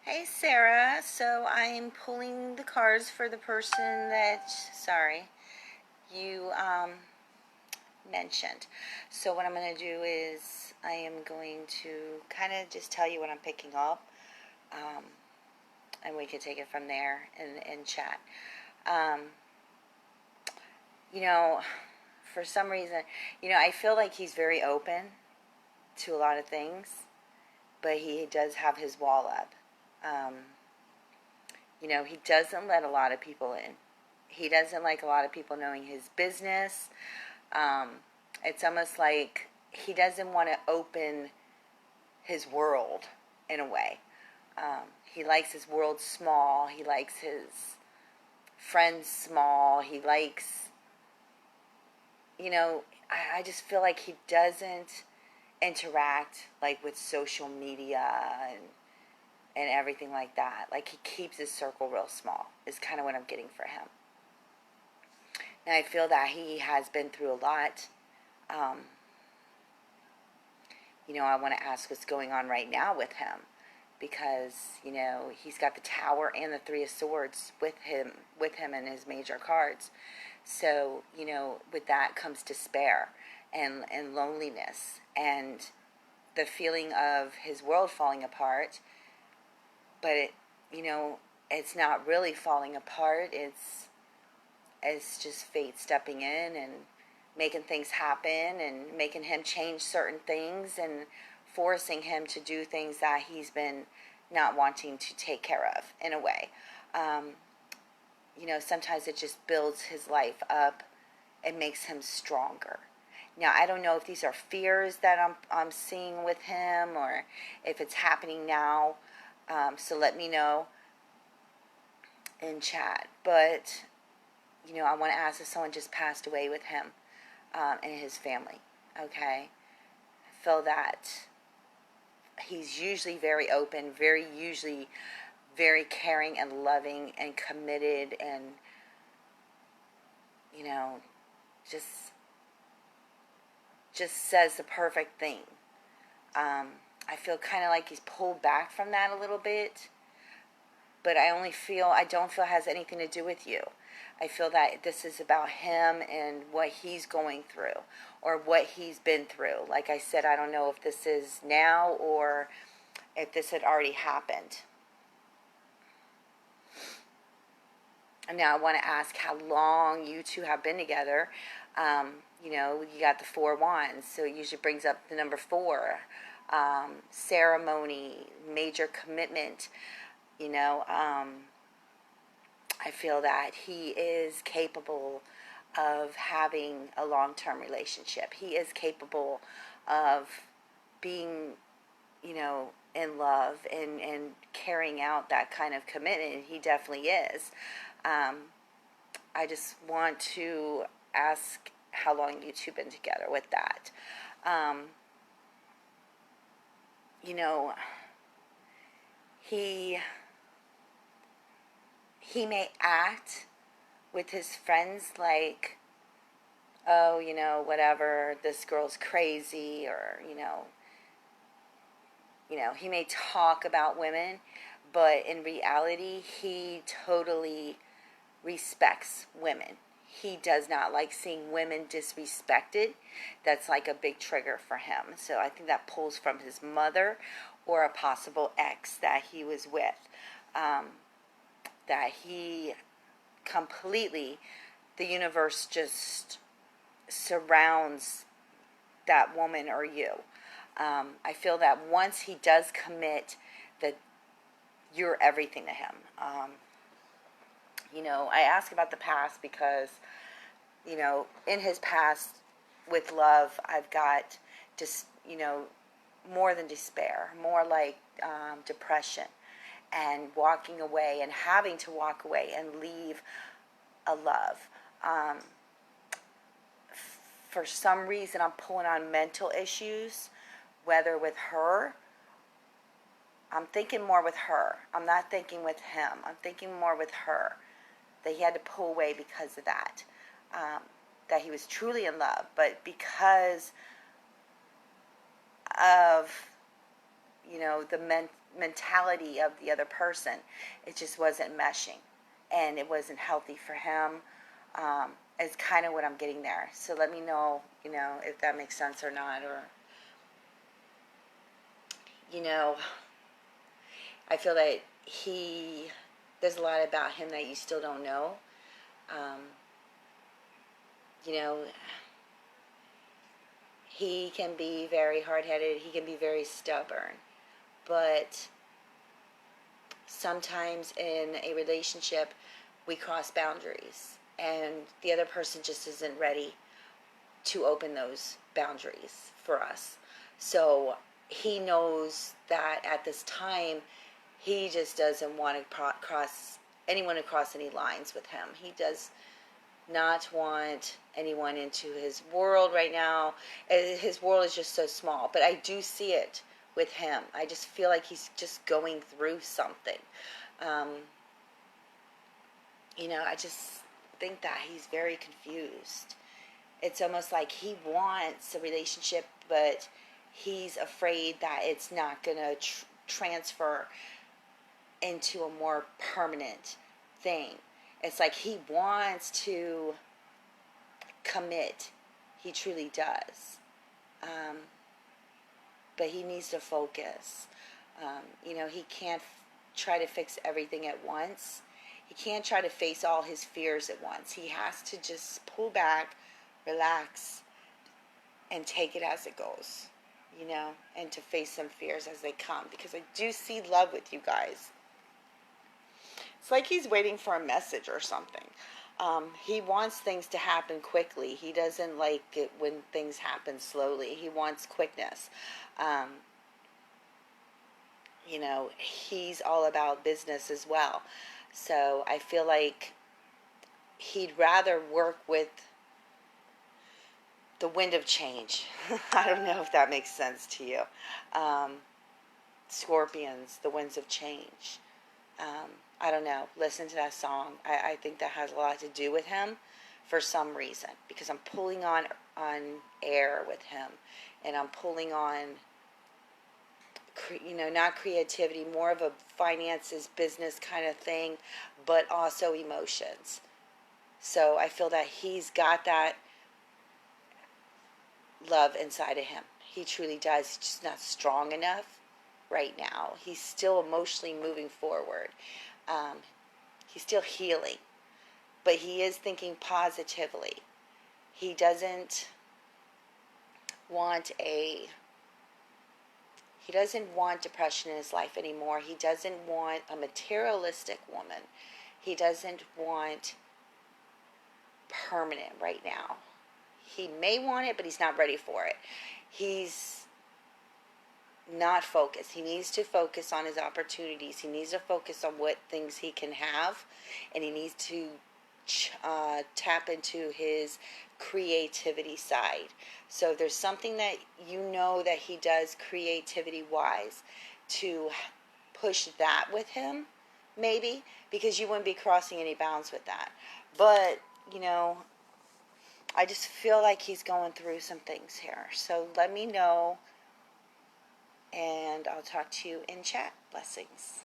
Hey Sarah, so I'm pulling the cards for the person that, sorry, you mentioned. So what I'm going to do is I am going to kind of just tell you what I'm picking up, um, and we can take it from there in chat. Um, you know, for some reason, I feel like he's very open to a lot of things, but he does have his wall up. Um, he doesn't let a lot of people in. He doesn't like a lot of people knowing his business. Um, it's almost like he doesn't want to open his world in a way. He likes his world small. He likes his friends small. He likes, I just feel like he doesn't interact like with social media and everything like that. Like he keeps his circle real small is kind of what I'm getting for him. And I feel that he has been through a lot. Um, I want to ask what's going on right now with him because, he's got the Tower and the Three of Swords with him in his major cards. So, with that comes despair and loneliness and the feeling of his world falling apart. But it's not really falling apart. It's just fate stepping in and making things happen and making him change certain things and forcing him to do things that he's been not wanting to take care of in a way. Um, sometimes it just builds his life up and makes him stronger. Now, I don't know if these are fears that I'm seeing with him or if it's happening now. So let me know in chat. But, I want to ask if someone just passed away with him and his family. Okay? I feel that he's usually very open, usually very caring and loving and committed and, just says the perfect thing. I feel kind of like he's pulled back from that a little bit, but I don't feel it has anything to do with you. I feel that this is about him and what he's going through or what he's been through. Like I said, I don't know if this is now or if this had already happened. And now I want to ask how long you two have been together. You got the Four Wands, so it usually brings up the number 4. Ceremony, major commitment. I feel that he is capable of having a long-term relationship. He is capable of being, in love and carrying out that kind of commitment. He definitely is. I just want to ask how long you two been together with that. He may act with his friends like, oh, whatever, this girl's crazy, or, he may talk about women, but in reality, he totally respects women. He does not like seeing women disrespected. That's like a big trigger for him. So I think that pulls from his mother or a possible ex that he was with. That he completely, the universe just surrounds that woman or you. I feel that once he does commit, that you're everything to him. I ask about the past because, in his past with love, I've got just, more than despair, more like depression and walking away and having to walk away and leave a love. For some reason, I'm pulling on mental issues, whether with her. I'm thinking more with her. I'm not thinking with him. I'm thinking more with her. That he had to pull away because of that. That he was truly in love. But because of, mentality of the other person. It just wasn't meshing, and it wasn't healthy for him. Is kind of what I'm getting there. So let me know, if that makes sense or not, or you know, I feel that there's a lot about him that you still don't know. Um, you know, he can be very hard-headed. He can be very stubborn, but sometimes in a relationship, we cross boundaries, and the other person just isn't ready to open those boundaries for us. So he knows that at this time, he just doesn't want to cross anyone across any lines with him. He does not want anyone into his world right now. His world is just so small, but I do see it with him. I just feel like he's just going through something. Um, I just think that he's very confused. It's almost like he wants a relationship, but he's afraid that it's not going to transfer into a more permanent thing. It's like he wants to commit. He truly does. But he needs to focus. He can't try to fix everything at once. He can't try to face all his fears at once. He has to just pull back, relax, and take it as it goes, and to face some fears as they come. Because I do see love with you guys. It's like he's waiting for a message or something. He wants things to happen quickly. He doesn't like it when things happen slowly. He wants quickness. He's all about business as well. So I feel like he'd rather work with the wind of change. I don't know if that makes sense to you. Scorpions, the winds of change. I don't know. Listen to that song. I think that has a lot to do with him for some reason, because I'm pulling on air with him, and I'm pulling on, not creativity, more of a finances, business kind of thing, but also emotions. So I feel that he's got that love inside of him. He truly does. He's just not strong enough right now. He's still emotionally moving forward. He's still healing, but he is thinking positively. He doesn't want depression in his life anymore. He doesn't want a materialistic woman. He doesn't want permanent right now. He may want it, but he's not ready for it. He's not focused. He needs to focus on his opportunities. He needs to focus on what things he can have, and he needs to tap into his creativity side. So if there's something that that he does creativity wise, to push that with him, maybe, because you wouldn't be crossing any bounds with that. But I just feel like he's going through some things here. So let me know, and I'll talk to you in chat. Blessings.